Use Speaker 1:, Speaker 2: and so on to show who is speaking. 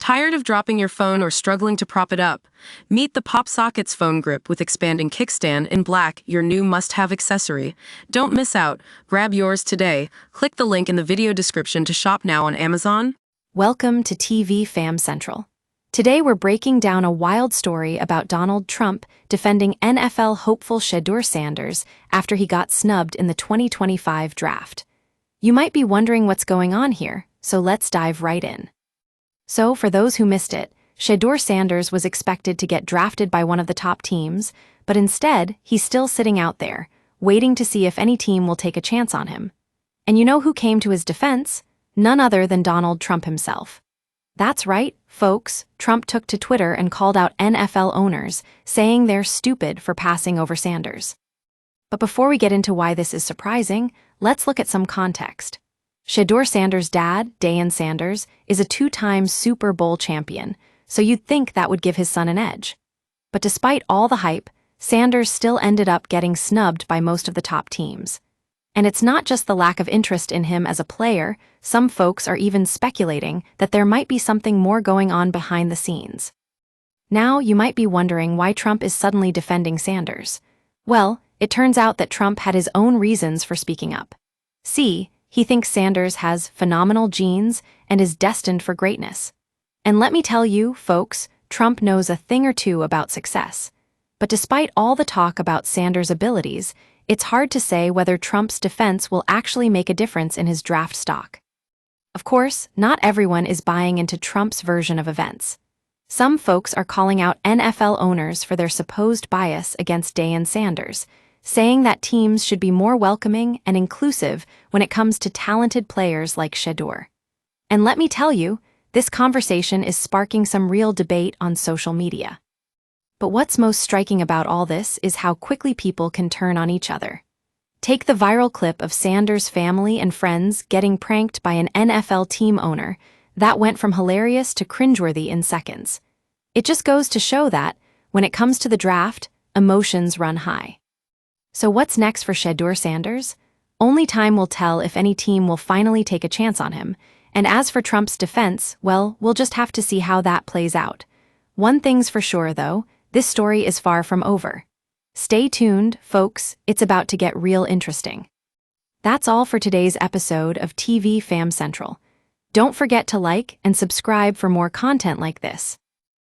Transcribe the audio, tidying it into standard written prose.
Speaker 1: Tired of dropping your phone or struggling to prop it up? Meet the PopSockets phone grip with expanding kickstand in black, your new must-have accessory. Don't miss out. Grab yours today. Click the link in the video description to shop now on Amazon.
Speaker 2: Welcome to TV Fam Central. Today we're breaking down a wild story about Donald Trump defending NFL hopeful Shedeur Sanders after he got snubbed in the 2025 draft. You might be wondering what's going on here, so let's dive right in. So, for those who missed it, Shedeur Sanders was expected to get drafted by one of the top teams, but instead, he's still sitting out there, waiting to see if any team will take a chance on him. And you know who came to his defense? None other than Donald Trump himself. That's right, folks, Trump took to Twitter and called out NFL owners, saying they're stupid for passing over Sanders. But before we get into why this is surprising, let's look at some context. Shedeur Sanders' dad, Deion Sanders, is a two-time Super Bowl champion, so you'd think that would give his son an edge. But despite all the hype, Sanders still ended up getting snubbed by most of the top teams. And it's not just the lack of interest in him as a player, some folks are even speculating that there might be something more going on behind the scenes. Now, you might be wondering why Trump is suddenly defending Sanders. Well, it turns out that Trump had his own reasons for speaking up. See, he thinks Sanders has phenomenal genes and is destined for greatness. And let me tell you, folks, Trump knows a thing or two about success. But despite all the talk about Sanders' abilities, it's hard to say whether Trump's defense will actually make a difference in his draft stock. Of course, not everyone is buying into Trump's version of events. Some folks are calling out NFL owners for their supposed bias against Deion Sanders, saying that teams should be more welcoming and inclusive when it comes to talented players like Shedeur. And let me tell you, this conversation is sparking some real debate on social media. But what's most striking about all this is how quickly people can turn on each other. Take the viral clip of Sanders' family and friends getting pranked by an NFL team owner. That went from hilarious to cringeworthy in seconds. It just goes to show that, when it comes to the draft, emotions run high. So what's next for Shedeur Sanders? Only time will tell if any team will finally take a chance on him. And as for Trump's defense, well, we'll just have to see how that plays out. One thing's for sure, though, this story is far from over. Stay tuned, folks, it's about to get real interesting. That's all for today's episode of TV Fam Central. Don't forget to like and subscribe for more content like this.